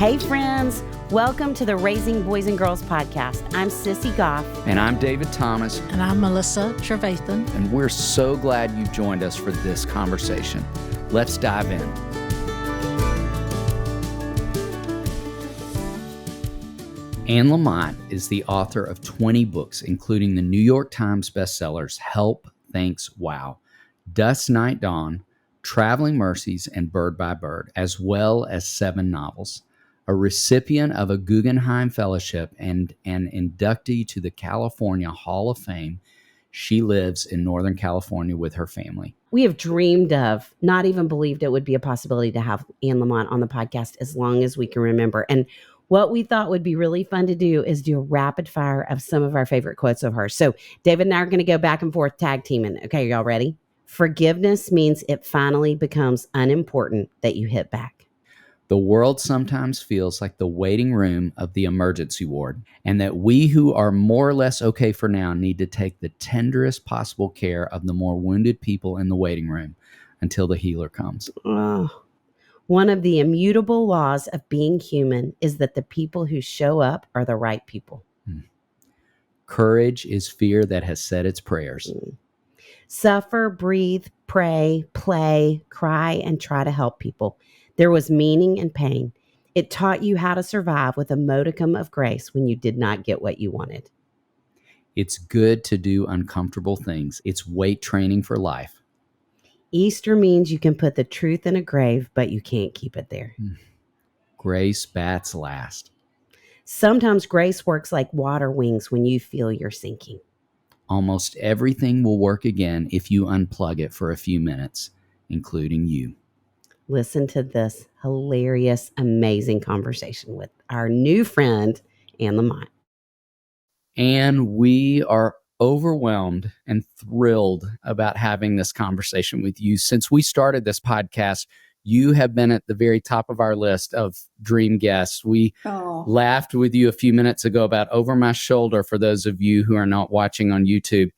Hey friends, welcome to the Raising Boys and Girls podcast. I'm Sissy Goff. And I'm David Thomas. And I'm Melissa Trevathan. And we're so glad you've joined us for this conversation. Let's dive in. Anne Lamott is the author of 20 books, including the New York Times bestsellers Help, Thanks, Wow, Dusk, Night, Dawn, Traveling Mercies, and Bird by Bird, as well as 7 novels. A recipient of a Guggenheim Fellowship and an inductee to the California Hall of Fame, she lives in Northern California with her family. We have dreamed of, not even believed it would be a possibility to have Anne Lamott on the podcast as long as we can remember. And what we thought would be really fun to do is do a rapid fire of some of our favorite quotes of hers. So David and I are going to go back and forth tag teaming. Okay, y'all ready? Forgiveness means it finally becomes unimportant that you hit back. The world sometimes feels like the waiting room of the emergency ward, and that we who are more or less okay for now need to take the tenderest possible care of the more wounded people in the waiting room until the healer comes. One of the immutable laws of being human is that the people who show up are the right people. Courage is fear that has said its prayers. Suffer, breathe, pray, play, cry, and try to help people. There was meaning in pain. It taught you how to survive with a modicum of grace when you did not get what you wanted. It's good to do uncomfortable things. It's weight training for life. Easter means you can put the truth in a grave, but you can't keep it there. Grace bats last. Sometimes grace works like water wings when you feel you're sinking. Almost everything will work again if you unplug it for a few minutes, including you. Listen to this hilarious, amazing conversation with our new friend, Anne Lamott. And we are overwhelmed and thrilled about having this conversation with you. Since we started this podcast, you have been at the very top of our list of dream guests. We laughed with you a few minutes ago about over my shoulder. For those of you who are not watching on YouTube,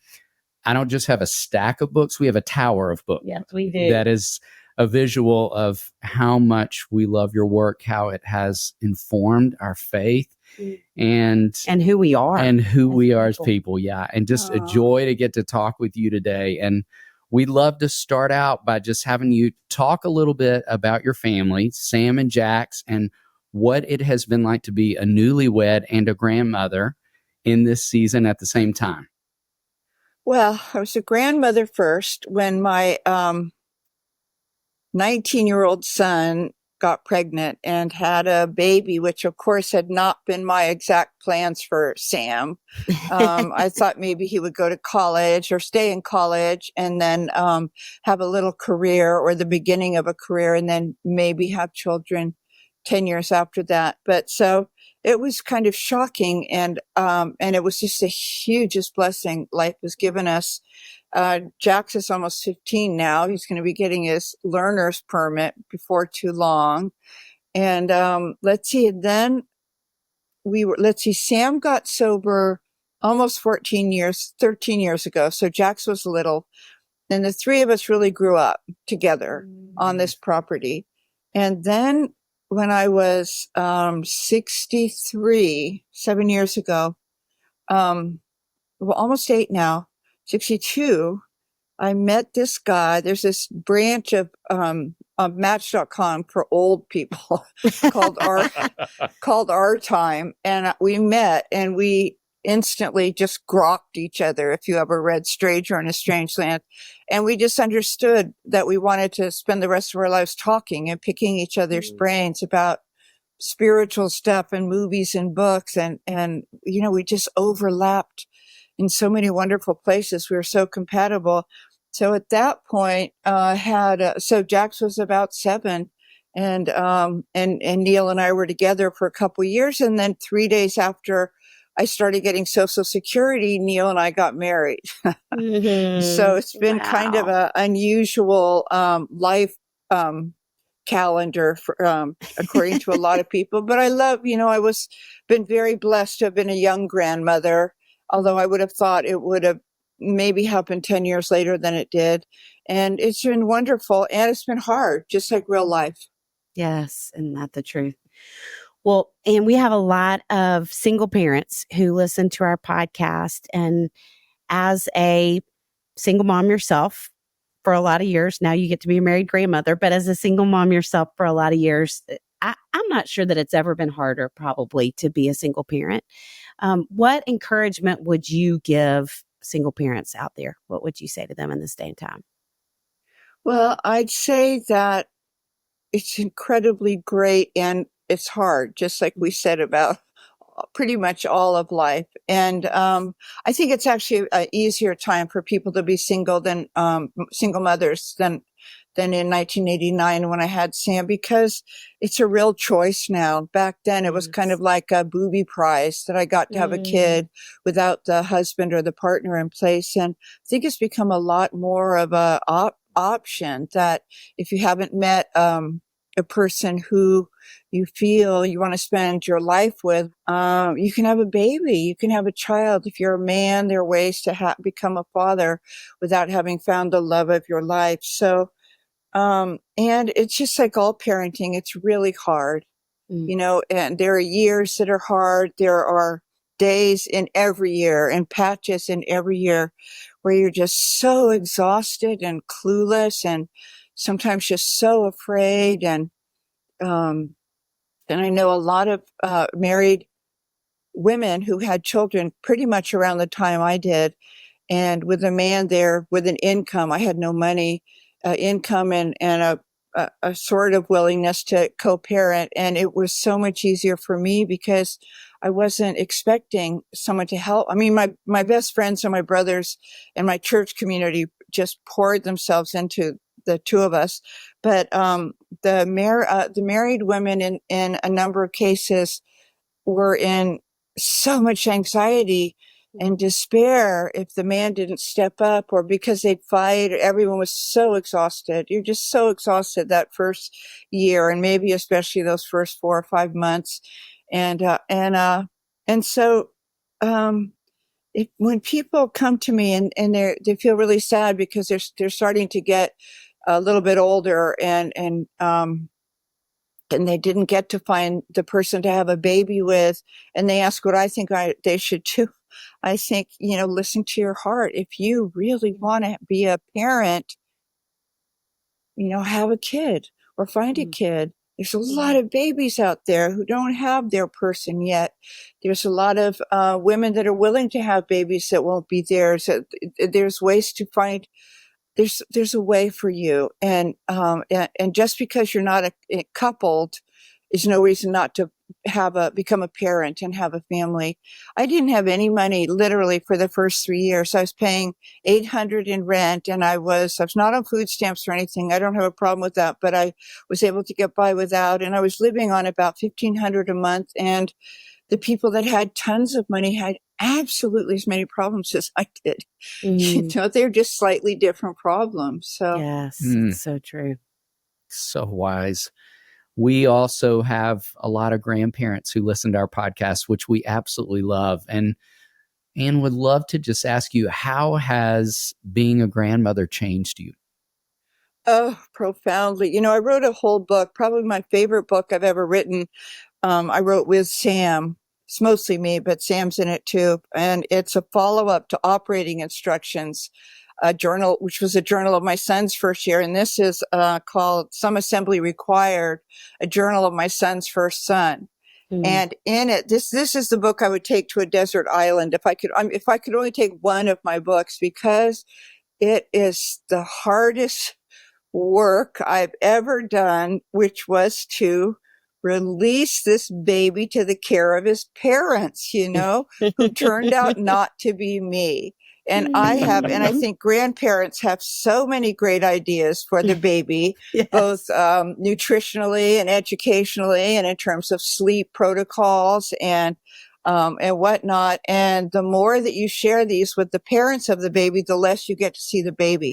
I don't just have a stack of books. We have a tower of books. Yes, we do. That is a visual of how much we love your work, how it has informed our faith and who we are. And who we are as people. Yeah. And just a joy to get to talk with you today. And we'd love to start out by just having you talk a little bit about your family, Sam and Jax, and what it has been like to be a newlywed and a grandmother in this season at the same time. Well, I was a grandmother first when my 19-year-old son got pregnant and had a baby, which of course had not been my exact plans for Sam. I thought maybe he would go to college or stay in college and then have a little career or the beginning of a career and then maybe have children 10 years after that. But so it was kind of shocking and it was just the hugest blessing life has given us. Jax is almost 15 now. He's going to be getting his learner's permit before too long. And Sam got sober almost 13 years ago. So Jax was little. And the three of us really grew up together on this property. And then when I was 63, 7 years ago, almost 8 now, 62, I met this guy. There's this branch of Match.com for old people called Our Time, and we met and we instantly just grokked each other. If you ever read Stranger in a Strange Land, and we just understood that we wanted to spend the rest of our lives talking and picking each other's brains about spiritual stuff and movies and books, and we just overlapped in so many wonderful places. We were so compatible. So at that point, so Jax was about 7 and Neil and I were together for a couple of years. And then 3 days after I started getting Social Security, Neil and I got married. So it's been kind of an unusual, life, calendar for, according to a lot of people, but I love, been very blessed to have been a young grandmother. Although I would have thought it would have maybe happened 10 years later than it did. And it's been wonderful. And it's been hard, just like real life. Yes. Isn't that the truth? Well, and we have a lot of single parents who listen to our podcast. And as a single mom yourself for a lot of years, now you get to be a married grandmother, but as a single mom yourself for a lot of years, I'm not sure that it's ever been harder probably to be a single parent. What encouragement would you give single parents out there? What would you say to them in this day and time? Well, I'd say that it's incredibly great and it's hard, just like we said about pretty much all of life. And I think it's actually an easier time for people to be single than single mothers than in 1989 when I had Sam, because it's a real choice now. Back then, it was kind of like a booby prize that I got to have a kid without the husband or the partner in place. And I think it's become a lot more of a option that if you haven't met a person who you feel you want to spend your life with, you can have a baby, you can have a child. If you're a man, there are ways to become a father without having found the love of your life. So, and it's just like all parenting, it's really hard, you know, and there are years that are hard. There are days in every year and patches in every year where you're just so exhausted and clueless and sometimes just so afraid. And I know a lot of married women who had children pretty much around the time I did. And with a man there with an income, I had no money, income and a sort of willingness to co-parent. And it was so much easier for me because I wasn't expecting someone to help. I mean, my best friends and my brothers and my church community just poured themselves into the two of us. But the married women in a number of cases were in so much anxiety and despair if the man didn't step up, or because they'd fight. Everyone was so exhausted. You're just so exhausted that first year, and maybe especially those first 4 or 5 months. And so when people come to me and they feel really sad because they're starting to get a little bit older and they didn't get to find the person to have a baby with, and they ask what I think they should do. I think, listen to your heart. If you really want to be a parent, have a kid or find a kid. There's a lot of babies out there who don't have their person yet. There's a lot of women that are willing to have babies that won't be theirs. So there's ways to find. There's a way for you, and just because you're not coupled is no reason not to become a parent and have a family. I didn't have any money literally for the first 3 years. I was paying $800 in rent, and I was not on food stamps or anything. I don't have a problem with that, but I was able to get by without, and I was living on about $1,500 a month. And the people that had tons of money had absolutely as many problems as I did. They're just slightly different problems. So yes, it's so true. So wise. We also have a lot of grandparents who listen to our podcast, which we absolutely love, and would love to just ask you, how has being a grandmother changed you? Oh, profoundly. I wrote a whole book, probably my favorite book I've ever written. I wrote with Sam. It's mostly me, but Sam's in it too. And it's a follow-up to Operating Instructions, a journal, which was a journal of my son's first year. And this is called Some Assembly Required, a journal of my son's first son. And in it, this is the book I would take to a desert island if I could only take one of my books, because it is the hardest work I've ever done, which was to release this baby to the care of his parents, who turned out not to be me. And I think grandparents have so many great ideas for the baby, yes, both nutritionally and educationally, and in terms of sleep protocols and whatnot. And the more that you share these with the parents of the baby, the less you get to see the baby.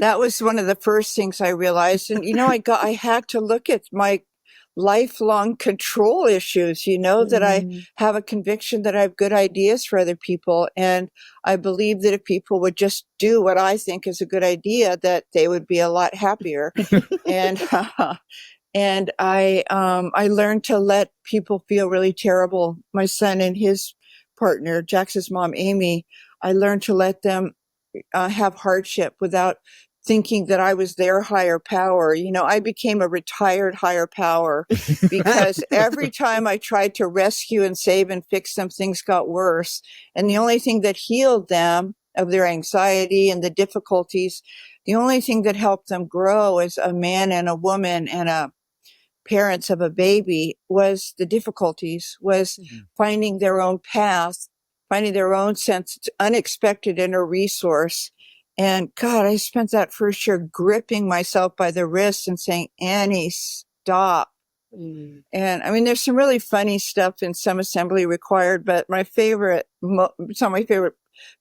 That was one of the first things I realized. And, I had to look at my lifelong control issues, that I have a conviction that I have good ideas for other people. And I believe that if people would just do what I think is a good idea, that they would be a lot happier. and And I learned to let people feel really terrible. My son and his partner, Jax's mom, Amy, I learned to let them have hardship without thinking that I was their higher power. You know, I became a retired higher power because every time I tried to rescue and save and fix them, things got worse. And the only thing that healed them of their anxiety and the difficulties, the only thing that helped them grow as a man and a woman and a parents of a baby was the difficulties, was finding their own path, finding their own sense, unexpected inner resource. And God, I spent that first year gripping myself by the wrist and saying, Annie, stop. And I mean, there's some really funny stuff in Some Assembly Required, but my favorite, it's not my favorite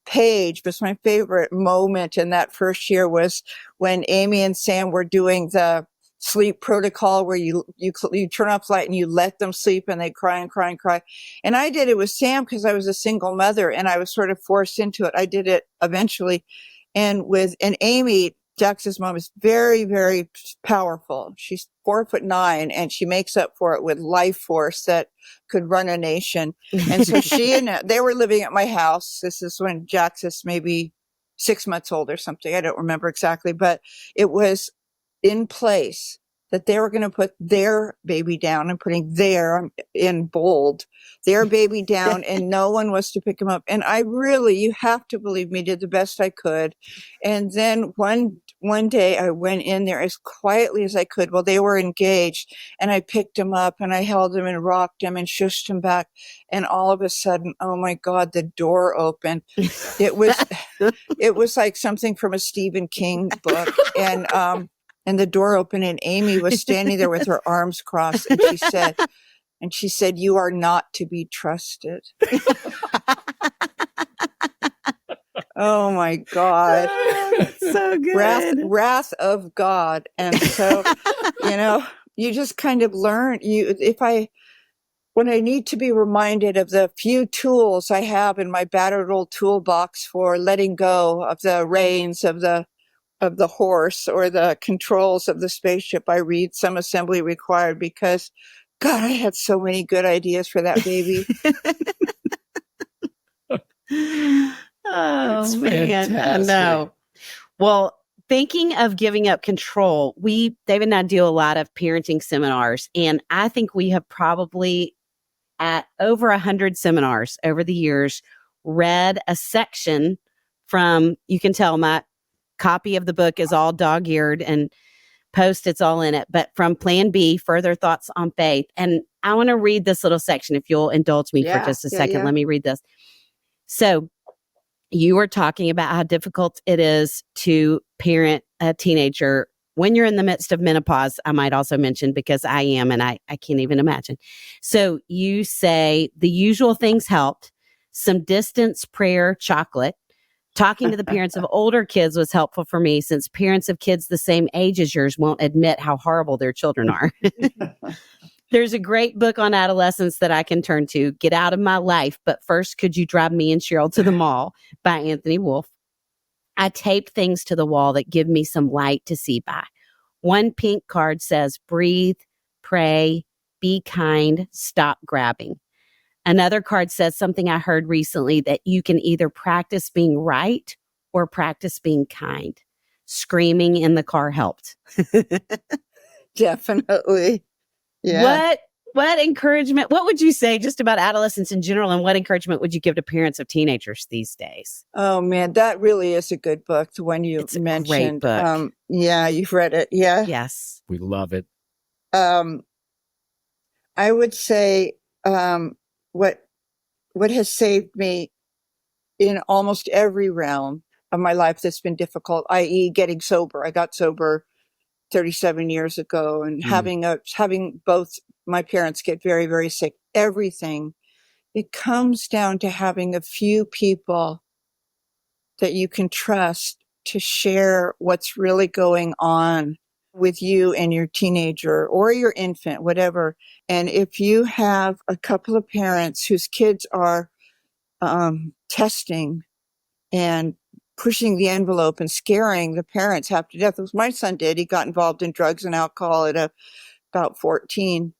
page, but my favorite moment in that first year was when Amy and Sam were doing the sleep protocol where you turn off the light and you let them sleep and they cry and cry and cry. And I did it with Sam because I was a single mother and I was sort of forced into it. I did it eventually. And Amy, Jax's mom, is very, very powerful. She's 4'9" and she makes up for it with life force that could run a nation. And so they were living at my house. This is when Jax is maybe 6 months old or something. I don't remember exactly, but it was in place that they were going to put their baby down, and putting their in bold, their baby down, and no one was to pick him up. And I really, you have to believe me, did the best I could. And then one day I went in there as quietly as I could while they were engaged, and I picked him up and I held him and rocked him and shushed him back. And all of a sudden, oh my God, the door opened. It was like something from a Stephen King book. And the door opened and Amy was standing there with her arms crossed. And she said, you are not to be trusted. Oh my God. So good. Wrath of God. And so, you just kind of learn when I need to be reminded of the few tools I have in my battered old toolbox for letting go of the reins of the horse or the controls of the spaceship, I read Some Assembly Required because, God, I had so many good ideas for that baby. Oh, It's man. I fantastic. know. Well, thinking of giving up control, David and I do a lot of parenting seminars, and I think we have probably at over 100 seminars over the years read a section from, you can tell my copy of the book is all dog-eared and Post-its all in it, but from Plan B, Further Thoughts on Faith. And I want to read this little section if you'll indulge me for just a second. Yeah. Let me read this. So you were talking about how difficult it is to parent a teenager when you're in the midst of menopause. I might also mention, because I am, and I can't even imagine. So you say the usual things helped: some distance, prayer, chocolate. Talking to the parents of older kids was helpful for me, since parents of kids the same age as yours won't admit how horrible their children are. There's a great book on adolescence that I can turn to, Get Out of My Life, But First Could You Drive Me and Cheryl to the Mall, by Anthony Wolfe. I tape things to the wall that give me some light to see by. One pink card says, breathe, pray, be kind, stop grabbing. Another card says something I heard recently, that you can either practice being right or practice being kind. Screaming in the car helped. Definitely. Yeah. What encouragement, what would you say just about adolescence in general, and what encouragement would you give to parents of teenagers these days? Oh man, that really is a good book. The one you mentioned. Great book. Yeah, you've read it. Yeah. Yes. We love it. I would say, what has saved me in almost every realm of my life that's been difficult, i.e. getting sober. I got sober 37 years ago, and having both my parents get very, very sick, everything, it comes down to having a few people that you can trust to share what's really going on with you and your teenager or your infant, whatever. And if you have a couple of parents whose kids are testing and pushing the envelope and scaring the parents half to death, as my son did. He got involved in drugs and alcohol at a about 14,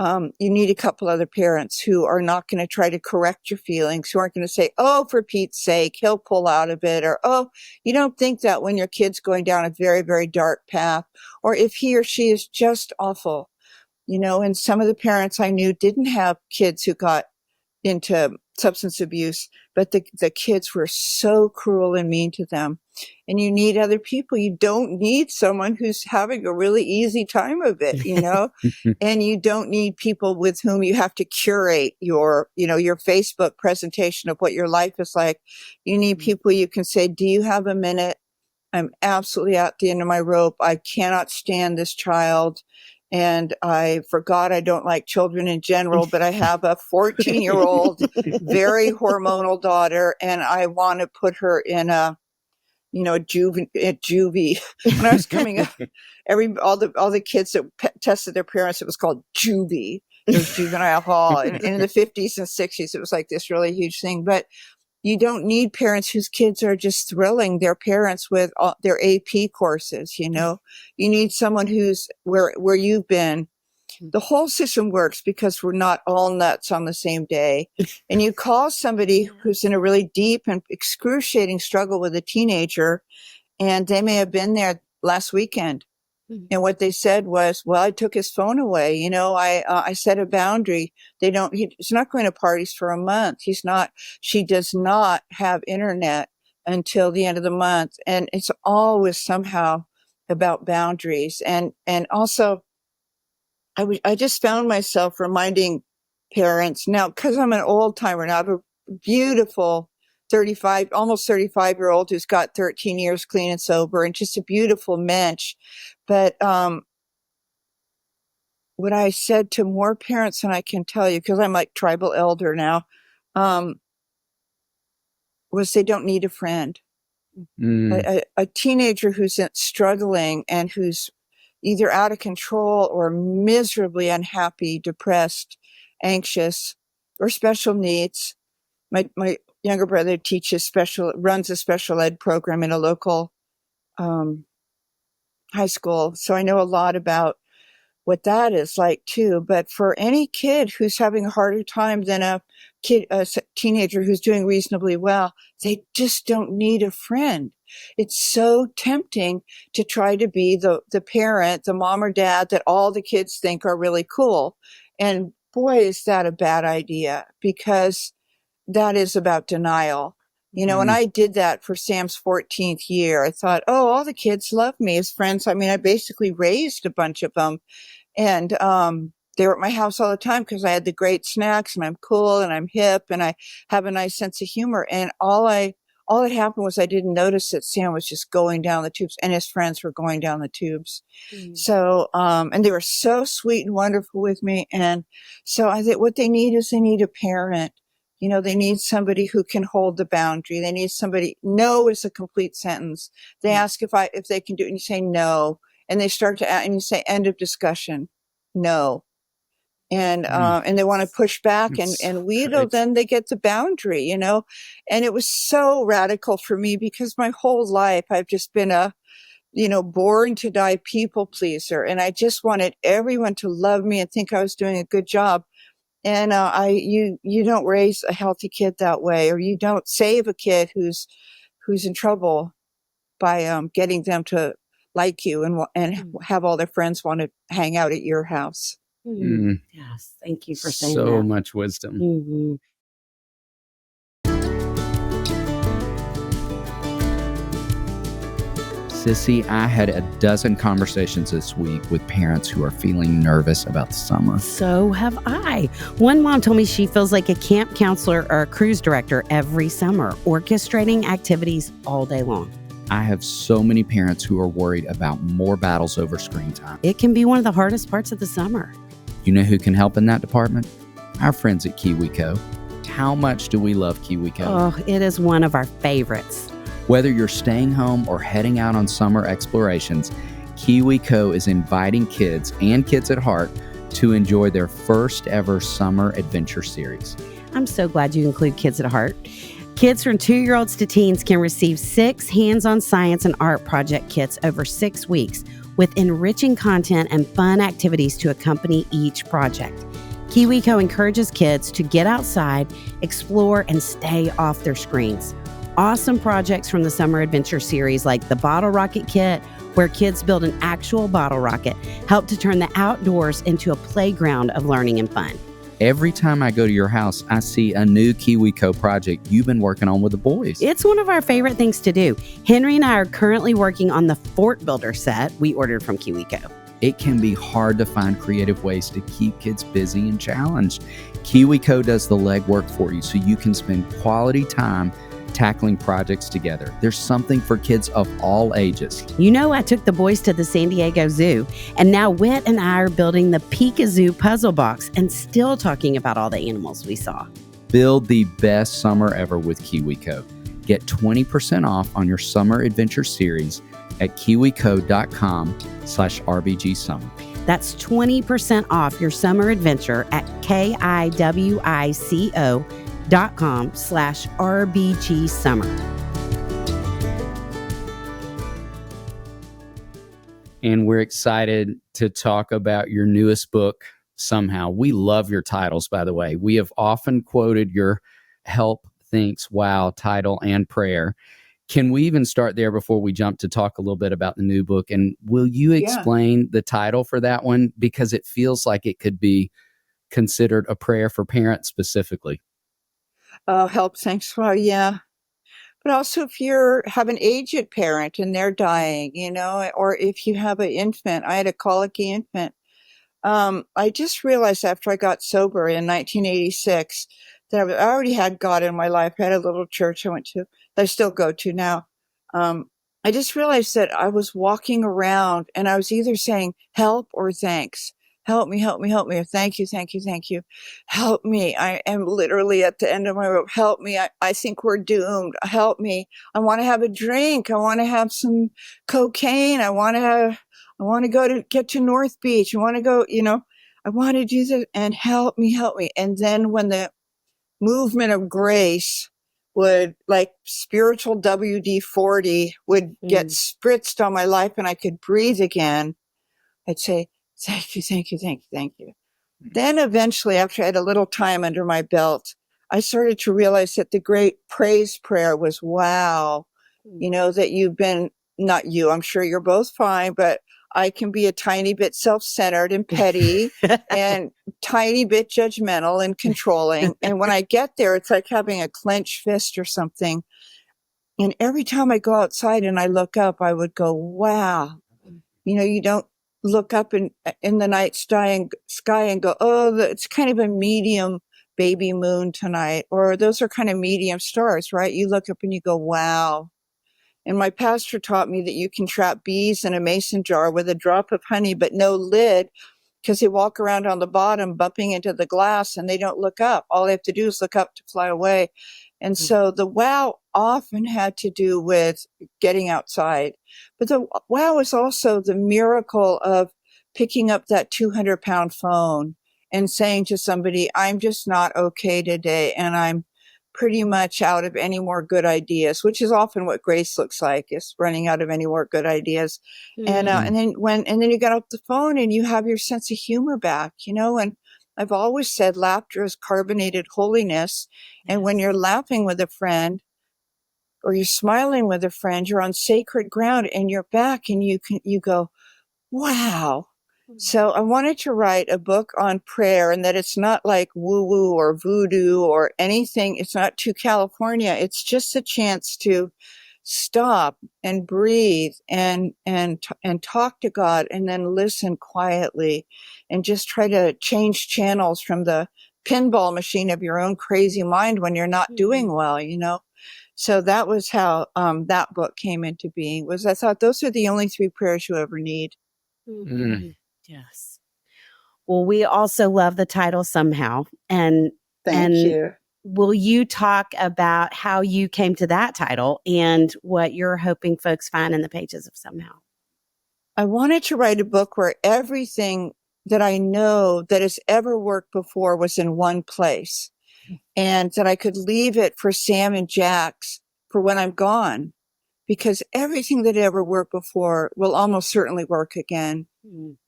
you need a couple other parents who are not going to try to correct your feelings, who aren't going to say, oh, for Pete's sake, he'll pull out of it. Or, oh, you don't think that when your kid's going down a very, very dark path, or if he or she is just awful. And some of the parents I knew didn't have kids who got into substance abuse, but the kids were so cruel and mean to them. And you need other people. You don't need someone who's having a really easy time of it, and you don't need people with whom you have to curate your Facebook presentation of what your life is like. You need people you can say, do you have a minute? I'm absolutely at the end of my rope. I cannot stand this child. And I forgot I don't like children in general, but I have a 14-year-old, very hormonal daughter, and I want to put her in a juvie. When I was coming up, all the kids that tested their parents, it was called juvie. It was juvenile hall. And in the 50s and 60s, it was like this really huge thing. But you don't need parents whose kids are just thrilling their parents with their AP courses, You need someone who's where you've been. The whole system works because we're not all nuts on the same day. And you call somebody who's in a really deep and excruciating struggle with a teenager, and they may have been there last weekend. And what they said was, well, I took his phone away. I set a boundary. He's not going to parties for a month. She does not have internet until the end of the month. And it's always somehow about boundaries. And also I just found myself reminding parents now, cause I'm an old timer now, I have a beautiful almost 35-year-old who's got 13 years clean and sober and just a beautiful mensch. But, what I said to more parents than I can tell you, because I'm like tribal elder now, was they don't need a friend. A teenager who's struggling and who's either out of control or miserably unhappy, depressed, anxious, or special needs. My younger brother runs a special ed program in a local high school. So I know a lot about what that is like too. But for any kid who's having a harder time than a teenager who's doing reasonably well, they just don't need a friend. It's so tempting to try to be the parent, the mom or dad that all the kids think are really cool. And boy, is that a bad idea, because that is about denial. And I did that for Sam's 14th year. I thought, oh, all the kids love me as friends. I mean, I basically raised a bunch of them, and they were at my house all the time because I had the great snacks and I'm cool and I'm hip and I have a nice sense of humor. And all that happened was I didn't notice that Sam was just going down the tubes and his friends were going down the tubes. So, and they were so sweet and wonderful with me. And so I think what they need is they need a parent. They need somebody who can hold the boundary. They need somebody. No is a complete sentence. They ask if they can do it, and you say no. And they start to, and you say end of discussion. No. And they want to push back and wheedle, then they get the boundary, And it was so radical for me because my whole life I've just been a, born to die people pleaser. And I just wanted everyone to love me and think I was doing a good job. And you don't raise a healthy kid that way, or you don't save a kid who's in trouble by getting them to like you and have all their friends want to hang out at your house. Yes, thank you for saying that. So much wisdom. Sissy, I had a dozen conversations this week with parents who are feeling nervous about the summer. So have I. One mom told me she feels like a camp counselor or a cruise director every summer, orchestrating activities all day long. I have so many parents who are worried about more battles over screen time. It can be one of the hardest parts of the summer. You know who can help in that department? Our friends at KiwiCo. How much do we love KiwiCo? Oh, it is one of our favorites. Whether you're staying home or heading out on summer explorations, KiwiCo is inviting kids and kids at heart to enjoy their first ever summer adventure series. I'm so glad you include kids at heart. Kids from 2-year-olds to teens can receive 6 hands-on science and art project kits over 6 weeks with enriching content and fun activities to accompany each project. KiwiCo encourages kids to get outside, explore, and stay off their screens. Awesome projects from the Summer Adventure series like the Bottle Rocket Kit, where kids build an actual bottle rocket, help to turn the outdoors into a playground of learning and fun. Every time I go to your house, I see a new KiwiCo project you've been working on with the boys. It's one of our favorite things to do. Henry and I are currently working on the fort builder set we ordered from KiwiCo. It can be hard to find creative ways to keep kids busy and challenged. KiwiCo does the legwork for you so you can spend quality time tackling projects together. There's something for kids of all ages. You know, I took the boys to the San Diego Zoo, and now Whit and I are building the Peekazoo puzzle box and still talking about all the animals we saw. Build the best summer ever with KiwiCo. Get 20% off on your summer adventure series at kiwico.com/RBG Summer. That's 20% off your summer adventure at kiwico.com/RBG Summer. And we're excited to talk about your newest book, Somehow. We love your titles, by the way. We have often quoted your Help, Thanks, Wow title and prayer. Can we even start there before we jump to talk a little bit about the new book? And will you explain the title for that one? Because it feels like it could be considered a prayer for parents specifically. Help, thanks. Well, yeah. But also if you have an aged parent and they're dying, or if you have an infant, I had a colicky infant. I just realized after I got sober in 1986 that I already had God in my life. I had a little church I went to that I still go to now. I just realized that I was walking around and I was either saying help or thanks. Help me, help me, help me. Or thank you, thank you, thank you. Help me. I am literally at the end of my rope. Help me. I think we're doomed. Help me. I want to have a drink. I want to have some cocaine. I want to get to North Beach. I want to go, I want to do this and help me, help me. And then when the movement of grace would, like spiritual WD-40 would get spritzed on my life and I could breathe again, I'd say, thank you, thank you, thank you, thank you. Then eventually, after I had a little time under my belt, I started to realize that the great praise prayer was, wow, that you've been, not you, I'm sure you're both fine, but I can be a tiny bit self-centered and petty and tiny bit judgmental and controlling. And when I get there, it's like having a clenched fist or something. And every time I go outside and I look up, I would go, wow. You don't look up in the night sky and go, oh, it's kind of a medium baby moon tonight, or those are kind of medium stars, right? You look up and you go, wow. And my pastor taught me that you can trap bees in a mason jar with a drop of honey, but no lid, because they walk around on the bottom, bumping into the glass, and they don't look up. All they have to do is look up to fly away. And so the wow often had to do with getting outside. But the wow is also the miracle of picking up that 200-pound phone and saying to somebody, I'm just not okay today, and I'm pretty much out of any more good ideas, which is often what grace looks like, is running out of any more good ideas. And then you get off the phone and you have your sense of humor back, and I've always said laughter is carbonated holiness. And when you're laughing with a friend or you're smiling with a friend, you're on sacred ground and you're back and you go, wow. So I wanted to write a book on prayer, and that it's not like woo-woo or voodoo or anything. It's not too California. It's just a chance to stop and breathe and talk to God, and then listen quietly and just try to change channels from the pinball machine of your own crazy mind when you're not doing well, So that was how that book came into being. Was I thought those are the only 3 prayers you ever need. Yes. Well, we also love the title Somehow. And Thank you. Will you talk about how you came to that title and what you're hoping folks find in the pages of Somehow? I wanted to write a book where everything that I know that has ever worked before was in one place, and that I could leave it for Sam and Jax for when I'm gone. because everything that ever worked before will almost certainly work again.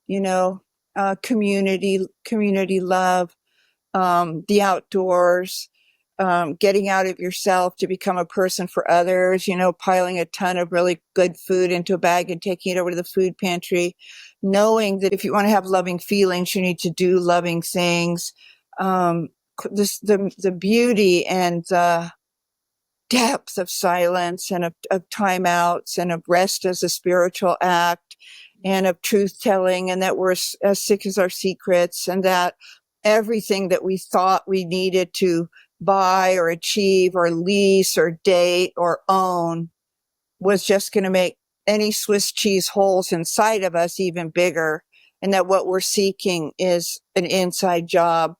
You know, community love, the outdoors, getting out of yourself to become a person for others, you know, piling a ton of really good food into a bag and taking it over to the food pantry, knowing that if you want to have loving feelings, you need to do loving things. The beauty and the depth of silence and of timeouts and of rest as a spiritual act and of truth telling, and that we're as sick as our secrets, and that everything that we thought we needed to buy or achieve or lease or date or own was just going to make any Swiss cheese holes inside of us even bigger, and that what we're seeking is an inside job.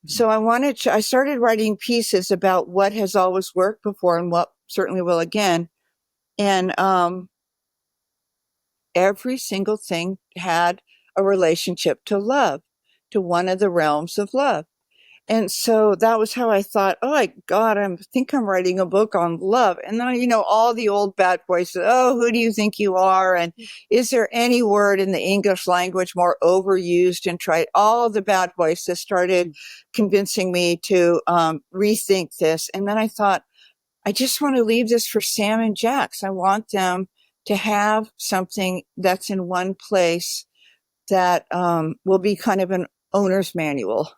So I started writing pieces about what has always worked before and what certainly will again. And every single thing had a relationship to love, to one of the realms of love. And so that was how I thought, oh my God, I think I'm writing a book on love. And then, you know, all the old bad voices, oh, who do you think you are? And is there any word in the English language more overused and tried? All the bad voices started convincing me to rethink this. And then I thought, I just want to leave this for Sam and Jax. I want them to have something that's in one place that will be kind of an owner's manual.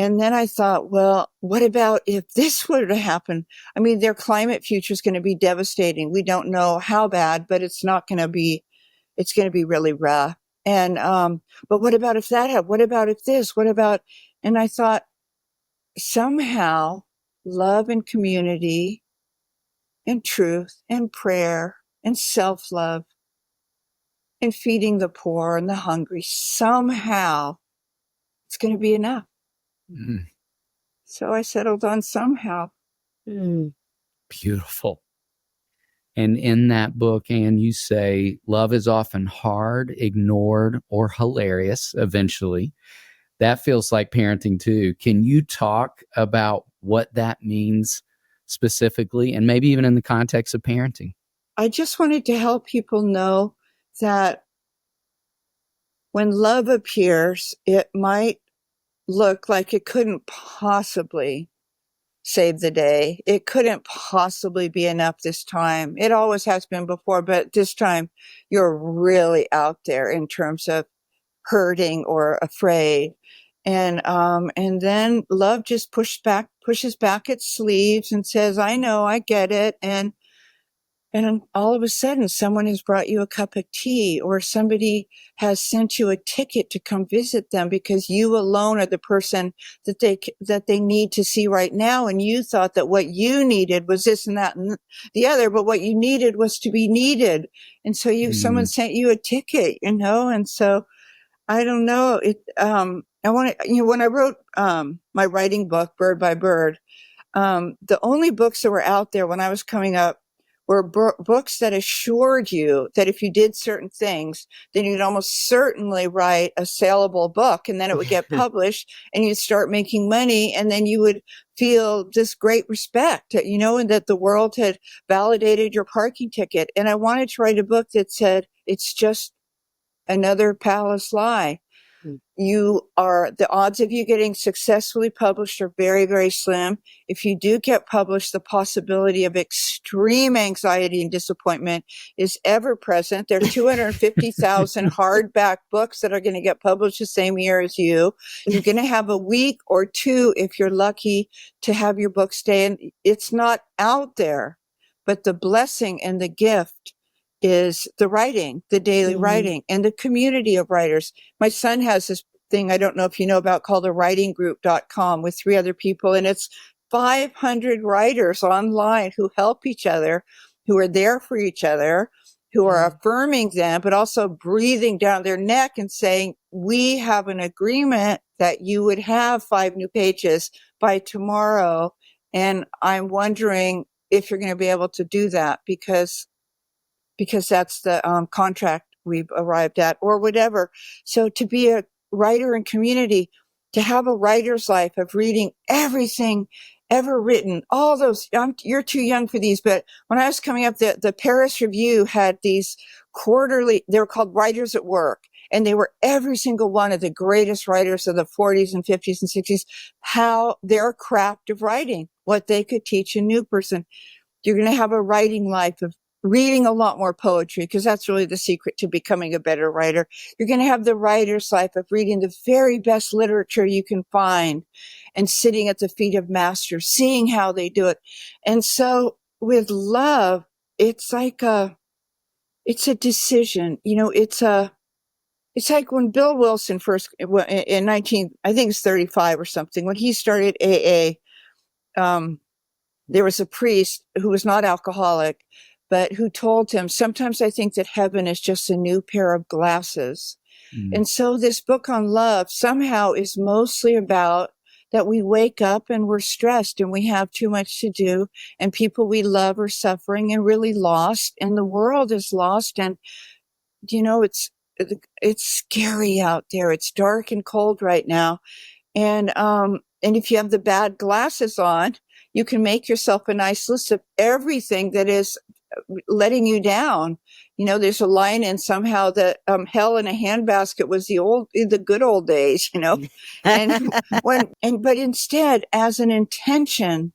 And then I thought, well, what about if this were to happen? I mean, their climate future is going to be devastating. We don't know how bad, but it's going to be really rough. And, but what about if that happened? What about if this? What about, and I thought somehow love and community and truth and prayer and self-love and feeding the poor and the hungry, somehow it's going to be enough. Mm-hmm. So I settled on somehow. Beautiful. And in that book, Anne, you say love is often hard, ignored, or hilarious eventually. That feels like parenting too. Can you talk about what that means specifically, and maybe even in the context of parenting? I just wanted to help people know that when love appears, it might look like it couldn't possibly save the day. It couldn't possibly be enough this time. It always has been before, but this time you're really out there in terms of hurting or afraid. And then love just pushes back its sleeves and says, I know, I get it. And all of a sudden someone has brought you a cup of tea, or somebody has sent you a ticket to come visit them because you alone are the person that they need to see right now. And you thought that what you needed was this and that and the other, but what you needed was to be needed. And so someone sent you a ticket, you know? And so I don't know. When I wrote, my writing book, Bird by Bird, the only books that were out there when I was coming up were books that assured you that if you did certain things, then you'd almost certainly write a saleable book, and then it would get published and you'd start making money, and then you would feel this great respect, you know, and that the world had validated your parking ticket. And I wanted to write a book that said, it's just another palace lie. The odds of you getting successfully published are very, very slim. If you do get published, the possibility of extreme anxiety and disappointment is ever present. There are 250,000 hardback books that are going to get published the same year as you. You're going to have a week or two, if you're lucky, to have your book stay. And it's not out there, but the blessing and the gift is the writing, the daily writing, and the community of writers. My son has this thing, I don't know if you know about, called a writinggroup.com with 3 other people. And it's 500 writers online who help each other, who are there for each other, who are affirming them, but also breathing down their neck and saying, we have an agreement that you would have 5 new pages by tomorrow. And I'm wondering if you're going to be able to do that, because that's the contract we've arrived at, or whatever. So to be a writer in community, to have a writer's life of reading everything ever written. All those, you're too young for these, but when I was coming up, the Paris Review had these quarterly, they were called Writers at Work. And they were every single one of the greatest writers of the 40s and 50s and 60s, how their craft of writing, what they could teach a new person. You're going to have a writing life of reading a lot more poetry, because that's really the secret to becoming a better writer. You're going to have the writer's life of reading the very best literature you can find and sitting at the feet of masters, seeing how they do it. And so with love, it's like it's a decision. It's like when Bill Wilson first, in I think it's 35 or something, when he started AA, there was a priest who was not alcoholic, but who told him, sometimes I think that heaven is just a new pair of glasses. And so this book on love somehow is mostly about that we wake up and we're stressed and we have too much to do, and people we love are suffering and really lost, and the world is lost. And, it's scary out there. It's dark and cold right now. And if you have the bad glasses on, you can make yourself a nice list of everything that is letting you down. There's a line in somehow that hell in a handbasket was the good old days, and but instead, as an intention,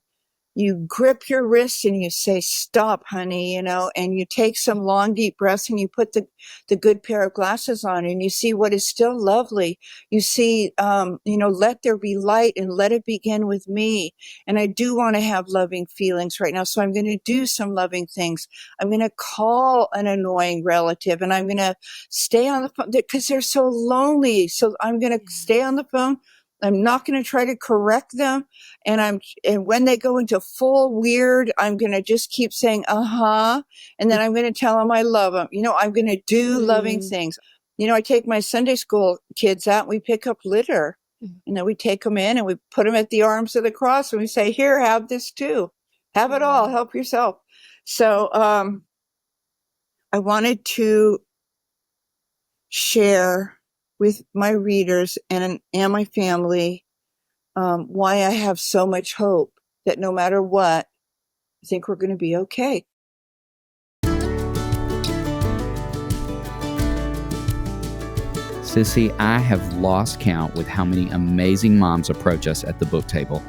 you grip your wrists and you say, stop, honey, and you take some long, deep breaths and you put the good pair of glasses on and you see what is still lovely. You see, let there be light and let it begin with me. And I do want to have loving feelings right now. So I'm going to do some loving things. I'm going to call an annoying relative and I'm going to stay on the phone because they're so lonely. So I'm going to stay on the phone. I'm not going to try to correct them. And when they go into full weird, I'm going to just keep saying, and then I'm going to tell them I love them. I'm going to do loving things. I take my Sunday school kids out and we pick up litter. We take them in and we put them at the arms of the cross and we say, here, have this too. Have it all. Help yourself. So, I wanted to share with my readers and my family why I have so much hope that no matter what, I think we're going to be okay. Sissy, I have lost count with how many amazing moms approach us at the book table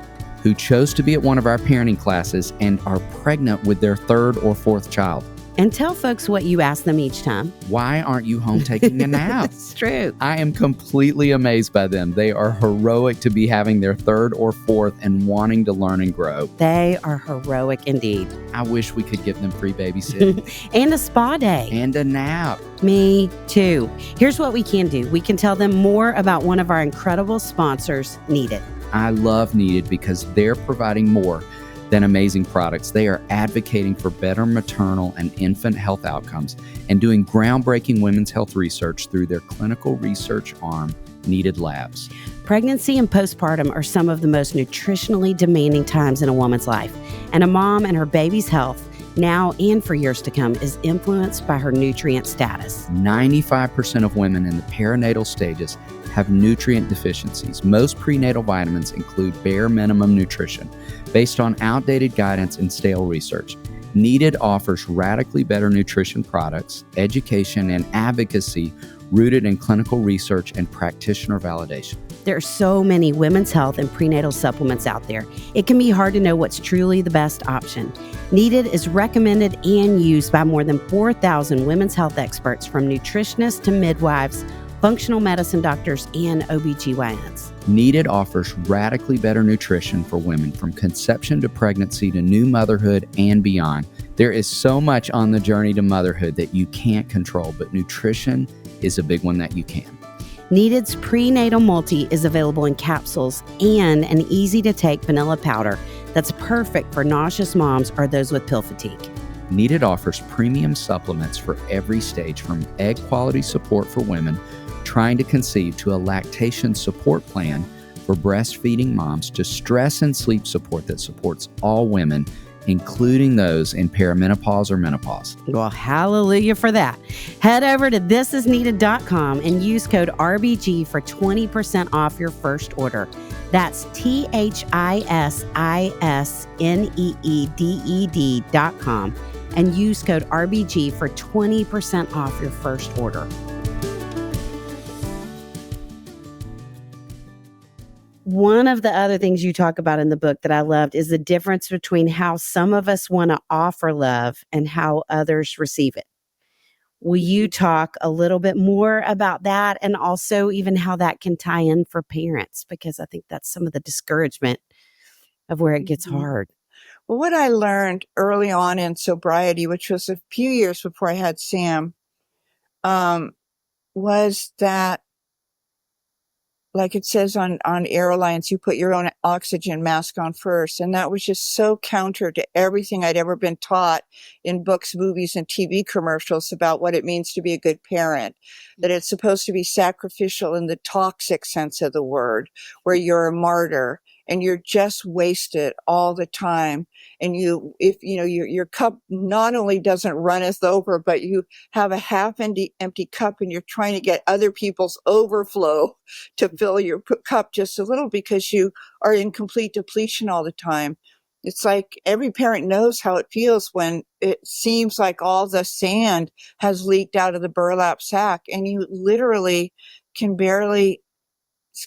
who chose to be at one of our parenting classes and are pregnant with their third or fourth child. And tell folks what you ask them each time. Why aren't you home taking a nap? It's true. I am completely amazed by them. They are heroic to be having their third or fourth and wanting to learn and grow. They are heroic indeed. I wish we could give them free babysitting. And a spa day. And a nap. Me too. Here's what we can do. We can tell them more about one of our incredible sponsors, Needed. I love Needed because they're providing more than amazing products. They are advocating for better maternal and infant health outcomes and doing groundbreaking women's health research through their clinical research arm, Needed Labs. Pregnancy and postpartum are some of the most nutritionally demanding times in a woman's life, and a mom and her baby's health, now and for years to come, is influenced by her nutrient status. 95% of women in the perinatal stages have nutrient deficiencies. Most prenatal vitamins include bare minimum nutrition based on outdated guidance and stale research. Needed offers radically better nutrition products, education, and advocacy rooted in clinical research and practitioner validation. There are so many women's health and prenatal supplements out there. It can be hard to know what's truly the best option. Needed is recommended and used by more than 4,000 women's health experts, from nutritionists to midwives, functional medicine doctors, and OBGYNs. Needed offers radically better nutrition for women from conception to pregnancy to new motherhood and beyond. There is so much on the journey to motherhood that you can't control, but nutrition is a big one that you can. Needed's Prenatal Multi is available in capsules and an easy-to-take vanilla powder that's perfect for nauseous moms or those with pill fatigue. Needed offers premium supplements for every stage, from egg quality support for women trying to conceive to a lactation support plan for breastfeeding moms to stress and sleep support that supports all women, including those in perimenopause or menopause. Well, hallelujah for that. Head over to thisisneeded.com and use code RBG for 20% off your first order. That's THISISNEEDED.com and use code RBG for 20% off your first order. One of the other things you talk about in the book that I loved is the difference between how some of us want to offer love and how others receive it. Will you talk a little bit more about that, and also even how that can tie in for parents? Because I think that's some of the discouragement of where it gets hard. Well, what I learned early on in sobriety, which was a few years before I had Sam, was that, like it says on airlines, you put your own oxygen mask on first. And that was just so counter to everything I'd ever been taught in books, movies, and TV commercials about what it means to be a good parent, that it's supposed to be sacrificial in the toxic sense of the word, where you're a martyr and you're just wasted all the time. And your cup not only doesn't runneth over, but you have a half empty cup and you're trying to get other people's overflow to fill your cup just a little because you are in complete depletion all the time. It's like every parent knows how it feels when it seems like all the sand has leaked out of the burlap sack and you literally can barely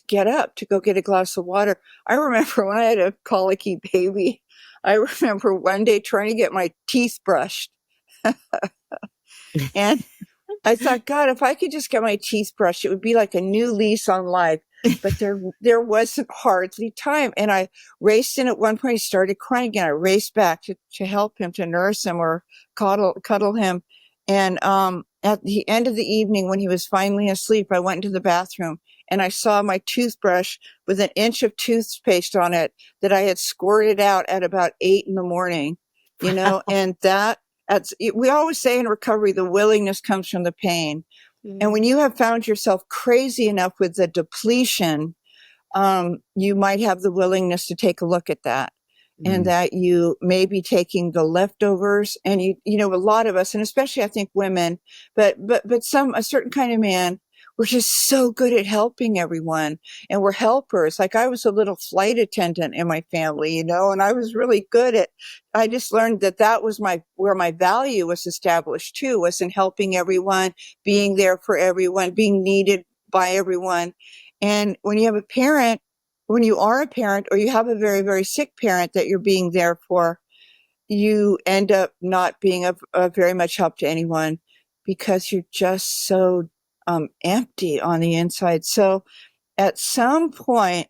get up to go get a glass of water. I remember when I had a colicky baby, I remember one day trying to get my teeth brushed. And I thought, God, if I could just get my teeth brushed, it would be like a new lease on life. But there wasn't hardly time. And I raced in at one point, he started crying again. I raced back to help him, to nurse him or cuddle him. And at the end of the evening, when he was finally asleep, I went into the bathroom and I saw my toothbrush with an inch of toothpaste on it that I had squirted out at about 8 a.m, and we always say in recovery, the willingness comes from the pain. And when you have found yourself crazy enough with the depletion, you might have the willingness to take a look at that. And that you may be taking the leftovers, and a lot of us, and especially I think women, but a certain kind of man, we're just so good at helping everyone, and we're helpers. Like I was a little flight attendant in my family, and I was really good at. I just learned that was where my value was established too, was in helping everyone, being there for everyone, being needed by everyone. And when you are a parent, or you have a very, very sick parent that you're being there for, you end up not being of very much help to anyone because you're just so empty on the inside. So at some point,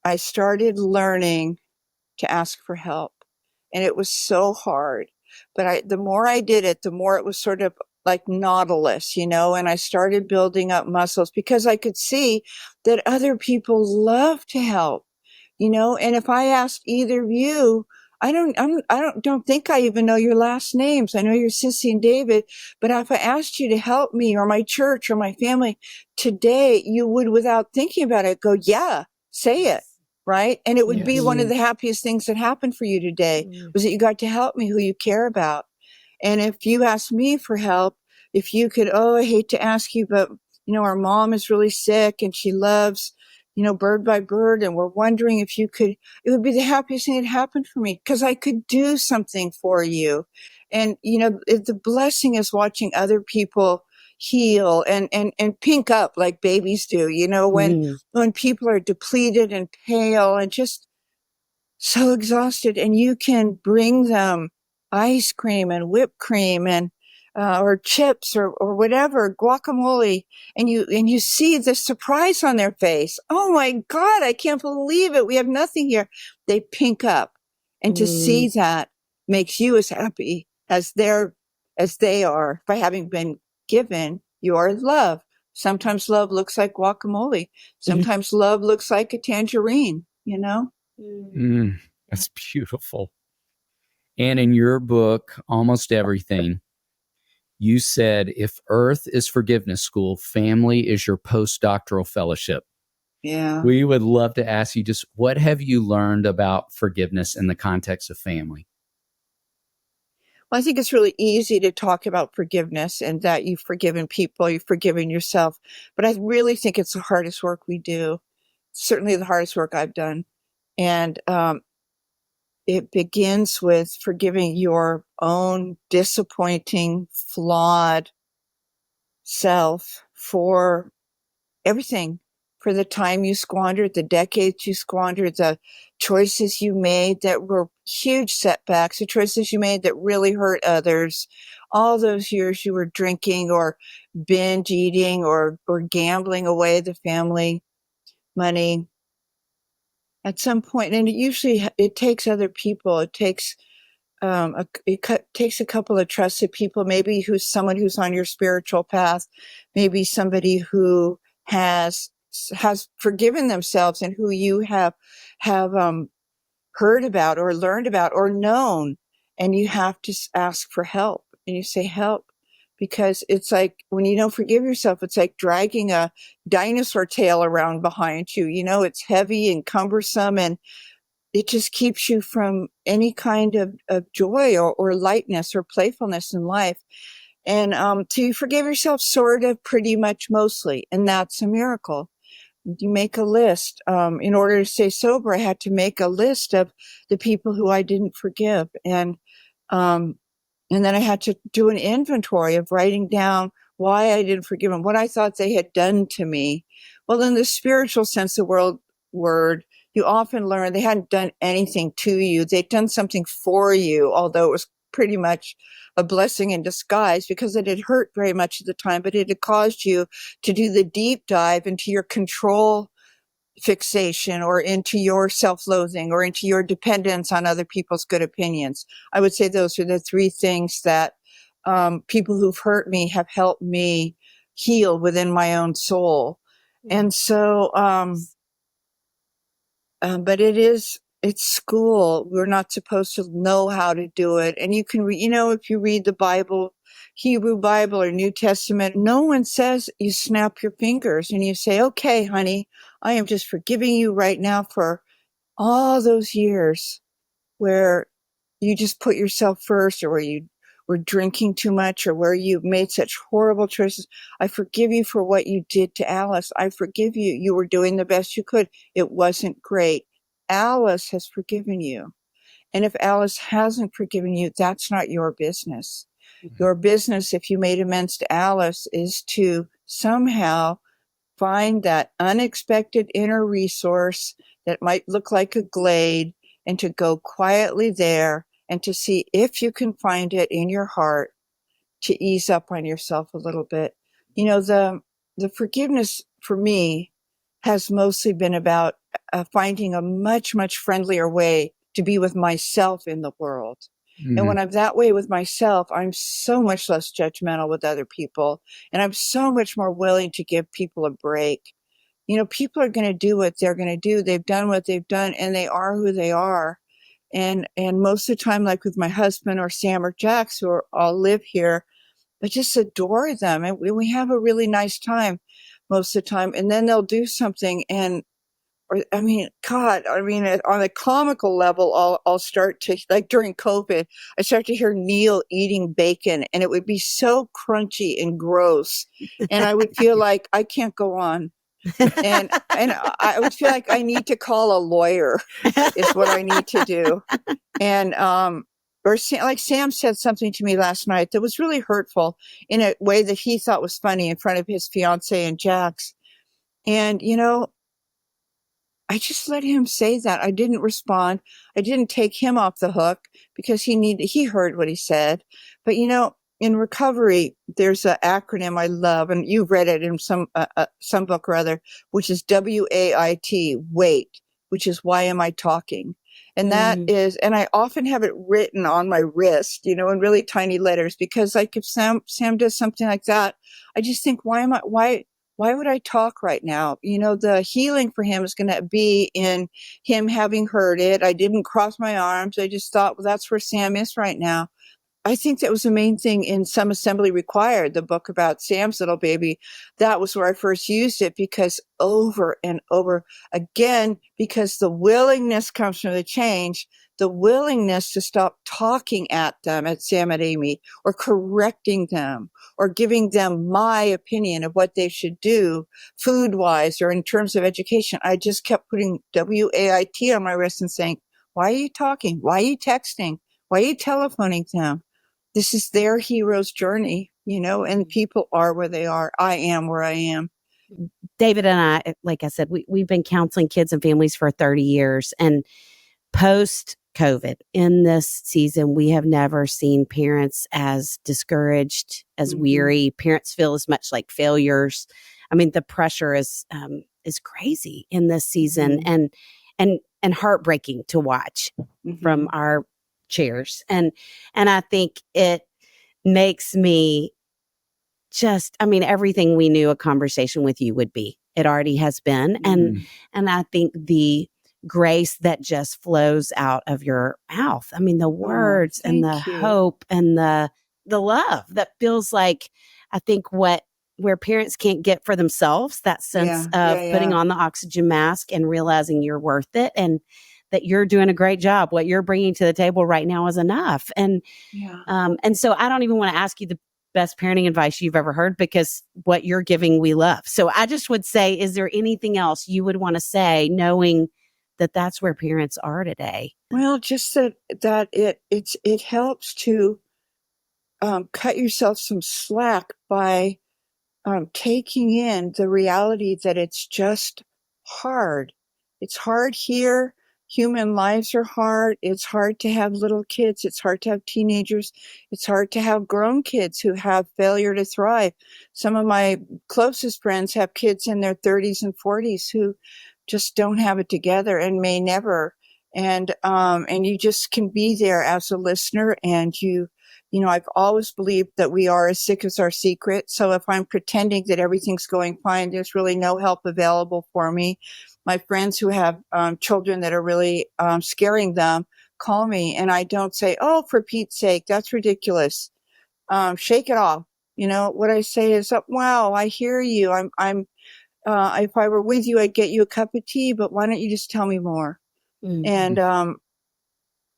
I started learning to ask for help. And it was so hard. But the more I did it, the more it was sort of like Nautilus, and I started building up muscles because I could see that other people love to help, and if I asked either of you, I don't think I even know your last names. I know you're Sissy and David, but if I asked you to help me or my church or my family today, you would, without thinking about it, go, yeah, say it. Right. And it would be one of the happiest things that happened for you today was that you got to help me who you care about. And if you ask me for help, if you could, I hate to ask you, but, our mom is really sick and she loves, Bird by Bird. And we're wondering if you could, it would be the happiest thing that happened for me because I could do something for you. And, the blessing is watching other people heal and pink up like babies do, when people are depleted and pale and just so exhausted, and you can bring them ice cream and whipped cream and or chips or whatever, guacamole, and you see the surprise on their face. Oh my God, I can't believe it. We have nothing here. They pink up, and to see that makes you as happy as they are by having been given your love. Sometimes love looks like guacamole. Sometimes love looks like a tangerine, That's beautiful. And in your book, Almost Everything, you said, if Earth is forgiveness school, family is your postdoctoral fellowship. Yeah. We would love to ask you just what have you learned about forgiveness in the context of family? Well, I think it's really easy to talk about forgiveness and that you've forgiven people, you've forgiven yourself. But I really think it's the hardest work we do. certainly the hardest work I've done. And it begins with forgiving your own disappointing, flawed self for everything, for the time you squandered, the decades you squandered, the choices you made that were huge setbacks, the choices you made that really hurt others, all those years you were drinking or binge eating or gambling away the family money at some point. And it takes other people. It takes takes a couple of trusted people, maybe someone who's on your spiritual path, maybe somebody who has forgiven themselves and who you have heard about or learned about or known, and you have to ask for help. And you say, help, because it's like when you don't forgive yourself, it's like dragging a dinosaur tail around behind you. It's heavy and cumbersome, and it just keeps you from any kind of joy or lightness or playfulness in life. And to forgive yourself, sort of, pretty much, mostly. And that's a miracle. You make a list. In order to stay sober, I had to make a list of the people who I didn't forgive. And then I had to do an inventory of writing down why I didn't forgive them, what I thought they had done to me. Well, in the spiritual sense of the word, you often learn they hadn't done anything to you. They'd done something for you, although it was pretty much a blessing in disguise because it had hurt very much at the time, but it had caused you to do the deep dive into your control fixation or into your self-loathing or into your dependence on other people's good opinions. I would say those are the three things that people who've hurt me have helped me heal within my own soul. And so, but it's school. We're not supposed to know how to do it. And you can if you read the Bible, Hebrew Bible or New Testament, no one says you snap your fingers and you say, okay, honey, I am just forgiving you right now for all those years where you just put yourself first, or where you were drinking too much, or where you made such horrible choices. I forgive you for what you did to Alice. I forgive you. You were doing the best you could. It wasn't great. Alice has forgiven you. And if Alice hasn't forgiven you, that's not your business. Mm-hmm. Your business, if you made amends to Alice, is to somehow find that unexpected inner resource that might look like a glade, and to go quietly there and to see if you can find it in your heart to ease up on yourself a little bit. The forgiveness for me has mostly been about finding a much, much friendlier way to be with myself in the world. Mm-hmm. And when I'm that way with myself, I'm so much less judgmental with other people. And I'm so much more willing to give people a break. People are going to do what they're going to do. They've done what they've done, and they are who they are. And most of the time, like with my husband or Sam or Jax, who all live here, I just adore them. And we have a really nice time most of the time. And then they'll do something on a comical level, I'll start to, like during COVID, I start to hear Neil eating bacon, and it would be so crunchy and gross. And I would feel like I can't go on. And I would feel like I need to call a lawyer is what I need to do. And, like Sam said something to me last night that was really hurtful in a way that he thought was funny in front of his fiance and Jax. And, I just let him say that. I didn't respond. I didn't take him off the hook because he heard what he said. But in recovery, there's an acronym I love, and you've read it in some book or other, which is WAIT, wait, which is why am I talking? And that is, and I often have it written on my wrist, in really tiny letters, because like if Sam does something like that, I just think, why would I talk right now? The healing for him is going to be in him having heard it. I didn't cross my arms. I just thought, well, that's where Sam is right now. I think that was the main thing in Some Assembly Required, the book about Sam's little baby. That was where I first used it, because over and over again, because the willingness comes from the change, the willingness to stop talking at them, at Sam and Amy, or correcting them, or giving them my opinion of what they should do food-wise or in terms of education. I just kept putting WAIT on my wrist and saying, why are you talking? Why are you texting? Why are you telephoning them? This is their hero's journey, and people are where they are. I am where I am. David and I, like I said, we've been counseling kids and families for 30 years. And post COVID, in this season, we have never seen parents as discouraged, as weary. Parents feel as much like failures. I mean, the pressure is crazy in this season, and heartbreaking to watch from our chairs. And I think it makes me everything we knew a conversation with you would be. It already has been. And I think the grace that just flows out of your mouth. I mean, the words and the hope and the love that feels like, I think where parents can't get for themselves, that sense of putting on the oxygen mask and realizing you're worth it and that you're doing a great job. What you're bringing to the table right now is enough. And so I don't even want to ask you the best parenting advice you've ever heard, because what you're giving, we love. So I just would say, is there anything else you would want to say, knowing that that's where parents are today? Well, just that it helps to cut yourself some slack by taking in the reality that it's just hard. It's hard here. Human lives are hard. It's hard to have little kids. It's hard to have teenagers. It's hard to have grown kids who have failure to thrive. Some of my closest friends have kids in their 30s and 40s who just don't have it together and may never. And you just can be there as a listener, and I've always believed that we are as sick as our secret. So if I'm pretending that everything's going fine, there's really no help available for me. My friends who have children that are really scaring them call me, and I don't say, "Oh, for Pete's sake, that's ridiculous. Shake it off." What I say is, "Wow, I hear you. I'm if I were with you, I'd get you a cup of tea, but why don't you just tell me more?"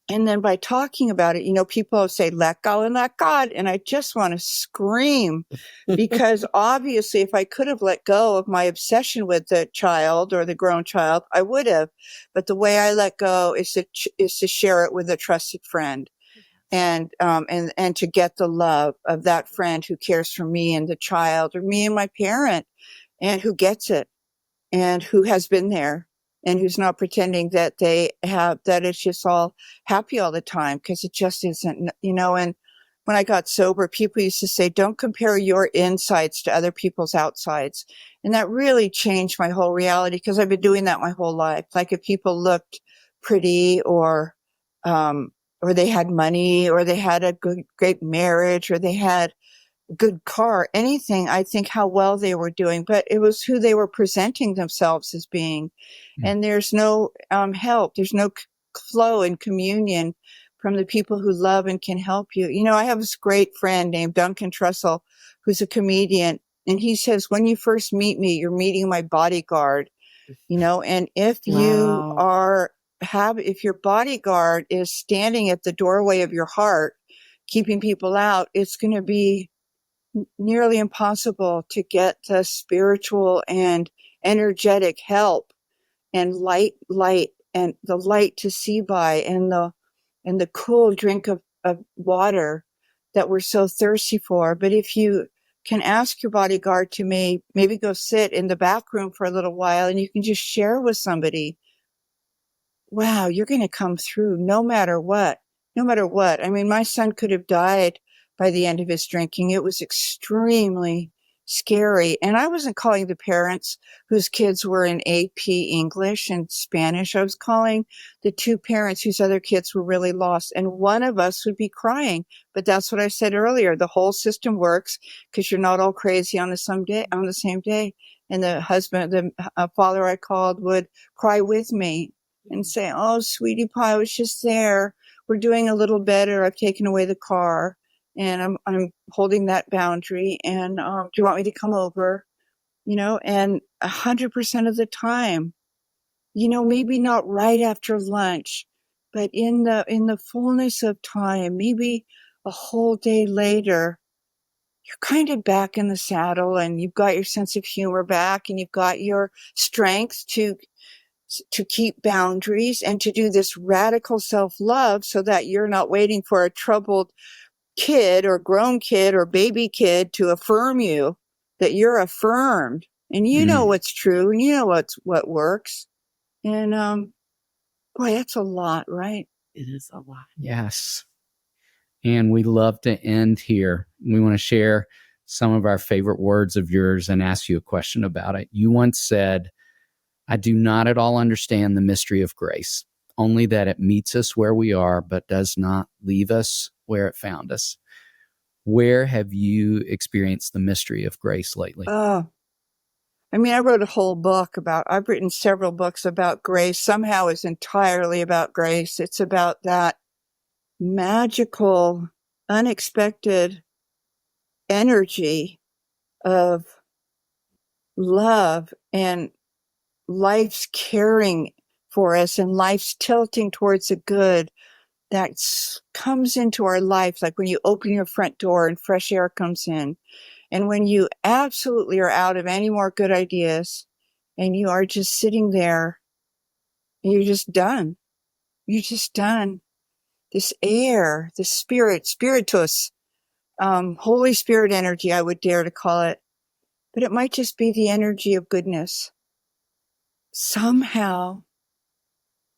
And then by talking about it, people say, let go and let God. And I just want to scream, because obviously if I could have let go of my obsession with the child or the grown child, I would have. But the way I let go is to share it with a trusted friend, and to get the love of that friend who cares for me and the child, or me and my parent, and who gets it, and who has been there, and who's not pretending that that it's just all happy all the time, because it just isn't, and when I got sober, people used to say, don't compare your insides to other people's outsides. And that really changed my whole reality, because I've been doing that my whole life. Like if people looked pretty, or they had money, or they had a great marriage, or they had good car, anything, I think how well they were doing, but it was who they were presenting themselves as being. And there's no help. There's no flow and communion from the people who love and can help you. I have this great friend named Duncan Trussell, who's a comedian, and he says, when you first meet me, you're meeting my bodyguard, and if if your bodyguard is standing at the doorway of your heart, keeping people out, it's going to be nearly impossible to get the spiritual and energetic help and light and the light to see by, and the cool drink of water that we're so thirsty for. But if you can ask your bodyguard to maybe go sit in the back room for a little while, and you can just share with somebody, wow, you're going to come through no matter what. I mean, my son could have died by the end of his drinking. It was extremely scary. And I wasn't calling the parents whose kids were in AP English and Spanish. I was calling the two parents whose other kids were really lost. And one of us would be crying. But that's what I said earlier. The whole system works because you're not all crazy on the same day. And the father I called would cry with me and say, "Oh, sweetie pie, I was just there. We're doing a little better. I've taken away the car, and I'm holding that boundary. And do you want me to come over?" And 100% of the time, maybe not right after lunch, But in the fullness of time, maybe a whole day later, you're kind of back in the saddle, and you've got your sense of humor back, and you've got your strength to keep boundaries and to do this radical self-love, so that you're not waiting for a troubled kid or grown kid or baby kid to affirm you, that you're affirmed, and you know what's true, and you know what works. And boy, that's a lot, right? It is a lot. Yes. And we love to end here. We want to share some of our favorite words of yours and ask you a question about it. You once said, "I do not at all understand the mystery of grace, only that it meets us where we are, but does not leave us where it found us." Where have you experienced the mystery of grace lately? Oh, I mean, I've written several books about grace. Somehow it's entirely about grace. It's about that magical, unexpected energy of love and life's caring for us and life's tilting towards the good that comes into our life. Like when you open your front door and fresh air comes in, and when you absolutely are out of any more good ideas and you are just sitting there, and you're just done. You're just done. This air, the spiritus, Holy Spirit energy, I would dare to call it, but it might just be the energy of goodness, somehow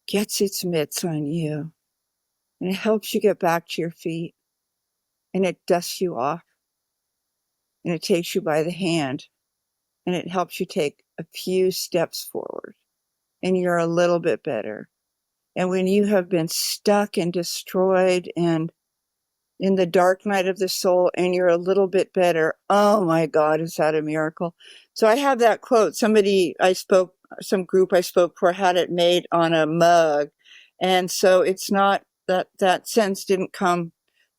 gets its mitts on you, and it helps you get back to your feet, and it dusts you off, and it takes you by the hand, and it helps you take a few steps forward, and you're a little bit better. And when you have been stuck and destroyed and in the dark night of the soul, and you're a little bit better, oh my God, is that a miracle? So I have that quote. Some group I spoke for had it made on a mug. And so it's not that sense didn't come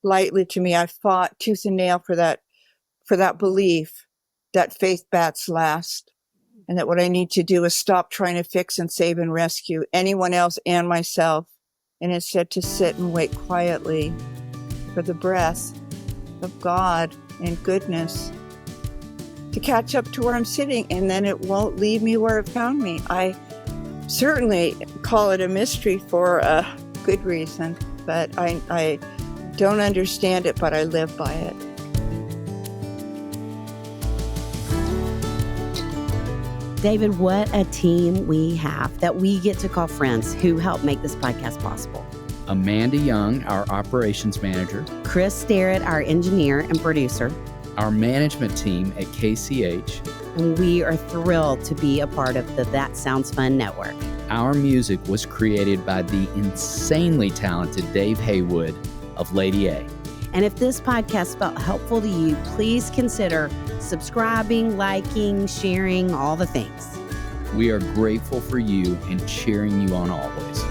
lightly to me. I fought tooth and nail for that belief that faith bats last, and that what I need to do is stop trying to fix and save and rescue anyone else and myself, and instead to sit and wait quietly for the breath of God and goodness to catch up to where I'm sitting, and then it won't leave me where it found me. I certainly call it a mystery for a good reason, but I don't understand it, but I live by it. David, what a team we have that we get to call friends who help make this podcast possible. Amanda Young, our operations manager. Chris Starrett, our engineer and producer. Our management team at KCH. And we are thrilled to be a part of the That Sounds Fun network. Our music was created by the insanely talented Dave Haywood of Lady A. And if this podcast felt helpful to you, please consider subscribing, liking, sharing, all the things. We are grateful for you and cheering you on always.